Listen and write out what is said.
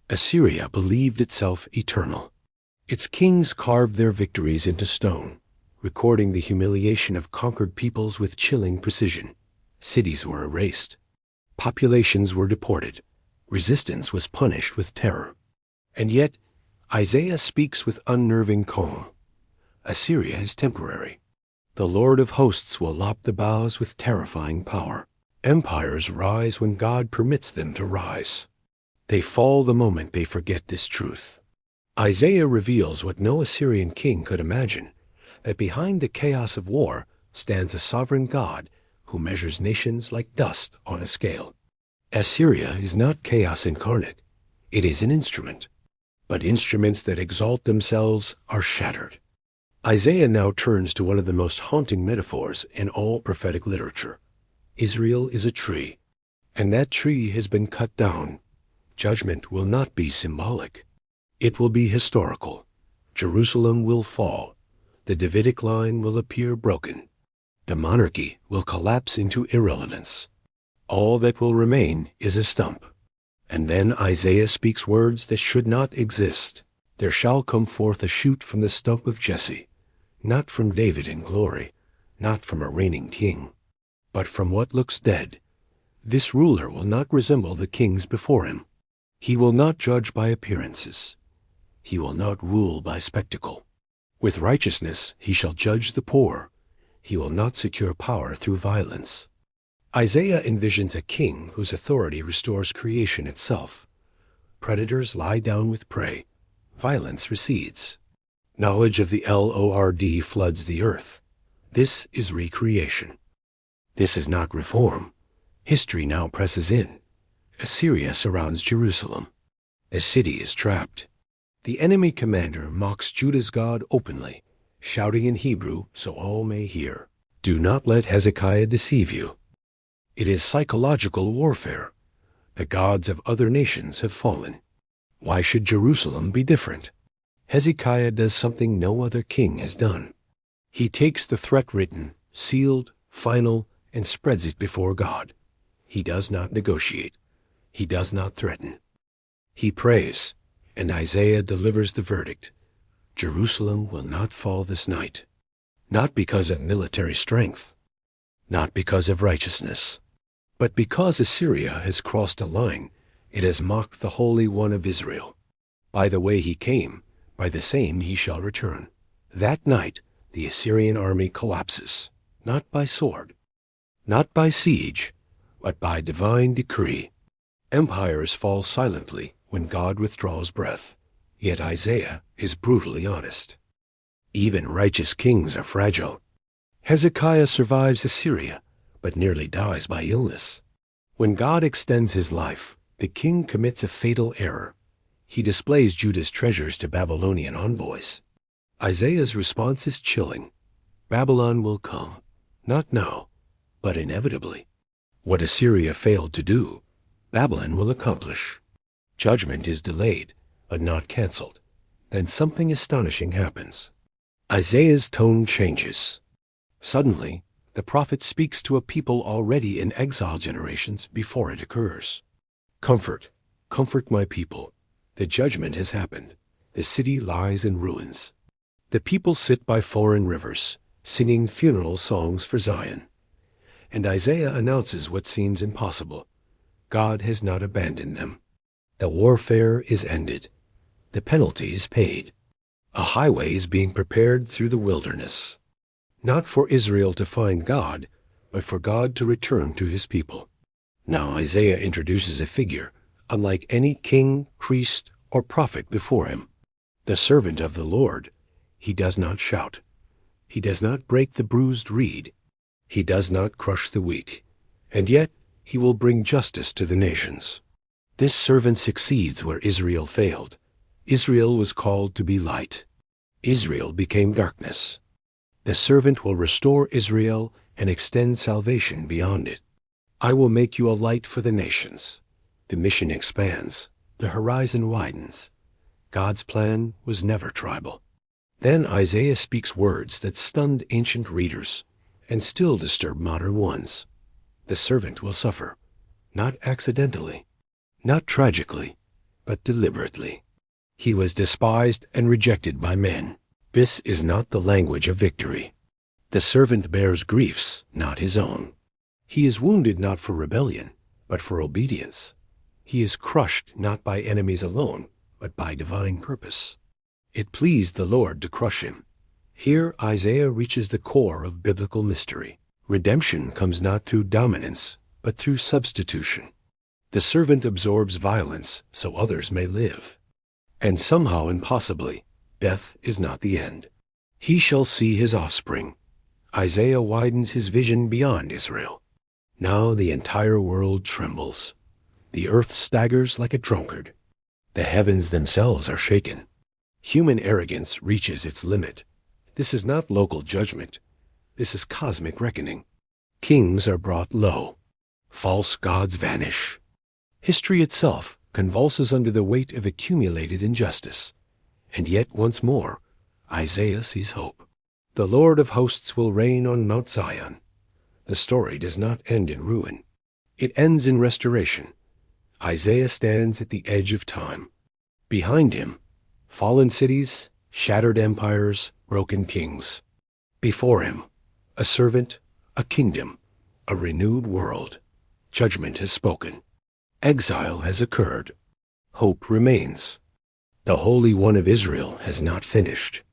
Assyria believed itself eternal. Its kings carved their victories into stone, recording the humiliation of conquered peoples with chilling precision. Cities were erased. Populations were deported. Resistance was punished with terror. And yet, Isaiah speaks with unnerving calm. Assyria is temporary. The Lord of hosts will lop the boughs with terrifying power. Empires rise when God permits them to rise. They fall the moment they forget this truth. Isaiah reveals what no Assyrian king could imagine, that behind the chaos of war stands a sovereign God who measures nations like dust on a scale. Assyria is not chaos incarnate. It is an instrument. But instruments that exalt themselves are shattered. Isaiah now turns to one of the most haunting metaphors in all prophetic literature. Israel is a tree, and that tree has been cut down. Judgment will not be symbolic. It will be historical. Jerusalem will fall. The Davidic line will appear broken. The monarchy will collapse into irrelevance. All that will remain is a stump. And then Isaiah speaks words that should not exist. There shall come forth a shoot from the stump of Jesse, not from David in glory, not from a reigning king, but from what looks dead. This ruler will not resemble the kings before him. He will not judge by appearances. He will not rule by spectacle. With righteousness he shall judge the poor. He will not secure power through violence. Isaiah envisions a king whose authority restores creation itself. Predators lie down with prey. Violence recedes. Knowledge of the Lord floods the earth. This is recreation. This is not reform. History now presses in. Assyria surrounds Jerusalem. The city is trapped. The enemy commander mocks Judah's God openly, shouting in Hebrew so all may hear, "Do not let Hezekiah deceive you." It is psychological warfare. The gods of other nations have fallen. Why should Jerusalem be different? Hezekiah does something no other king has done. He takes the threat written, sealed, final, and spreads it before God. He does not negotiate. He does not threaten. He prays, and Isaiah delivers the verdict. Jerusalem will not fall this night. Not because of military strength, not because of righteousness, but because Assyria has crossed a line. It has mocked the Holy One of Israel. By the way he came, by the same he shall return. That night the Assyrian army collapses, not by sword, not by siege, but by divine decree. Empires fall silently when God withdraws breath, yet Isaiah is brutally honest. Even righteous kings are fragile. Hezekiah survives Assyria, but nearly dies by illness. When God extends his life, the king commits a fatal error. He displays Judah's treasures to Babylonian envoys. Isaiah's response is chilling. Babylon will come, not now, but inevitably. What Assyria failed to do, Babylon will accomplish. Judgment is delayed, but not canceled. Then something astonishing happens. Isaiah's tone changes. Suddenly, the prophet speaks to a people already in exile generations before it occurs. Comfort, comfort my people. The judgment has happened. The city lies in ruins. The people sit by foreign rivers, singing funeral songs for Zion. And Isaiah announces what seems impossible. God has not abandoned them. The warfare is ended. The penalty is paid. A highway is being prepared through the wilderness. Not for Israel to find God, but for God to return to his people. Now Isaiah introduces a figure unlike any king, priest, or prophet before him. The servant of the Lord. He does not shout. He does not break the bruised reed. He does not crush the weak. And yet he will bring justice to the nations. This servant succeeds where Israel failed. Israel was called to be light. Israel became darkness. The servant will restore Israel and extend salvation beyond it. I will make you a light for the nations. The mission expands. The horizon widens. God's plan was never tribal. Then Isaiah speaks words that stunned ancient readers and still disturb modern ones. The servant will suffer, not accidentally, not tragically, but deliberately. He was despised and rejected by men. This is not the language of victory. The servant bears griefs, not his own. He is wounded not for rebellion, but for obedience. He is crushed not by enemies alone, but by divine purpose. It pleased the Lord to crush him. Here Isaiah reaches the core of biblical mystery. Redemption comes not through dominance, but through substitution. The servant absorbs violence so others may live. And somehow impossibly, death is not the end. He shall see his offspring. Isaiah widens his vision beyond Israel. Now the entire world trembles. The earth staggers like a drunkard. The heavens themselves are shaken. Human arrogance reaches its limit. This is not local judgment. This is cosmic reckoning. Kings are brought low. False gods vanish. History itself convulses under the weight of accumulated injustice. And yet once more, Isaiah sees hope. The Lord of hosts will reign on Mount Zion. The story does not end in ruin. It ends in restoration. Isaiah stands at the edge of time. Behind him, fallen cities, shattered empires, broken kings. Before him, a servant, a kingdom, a renewed world. Judgment has spoken. Exile has occurred. Hope remains. The Holy One of Israel has not finished.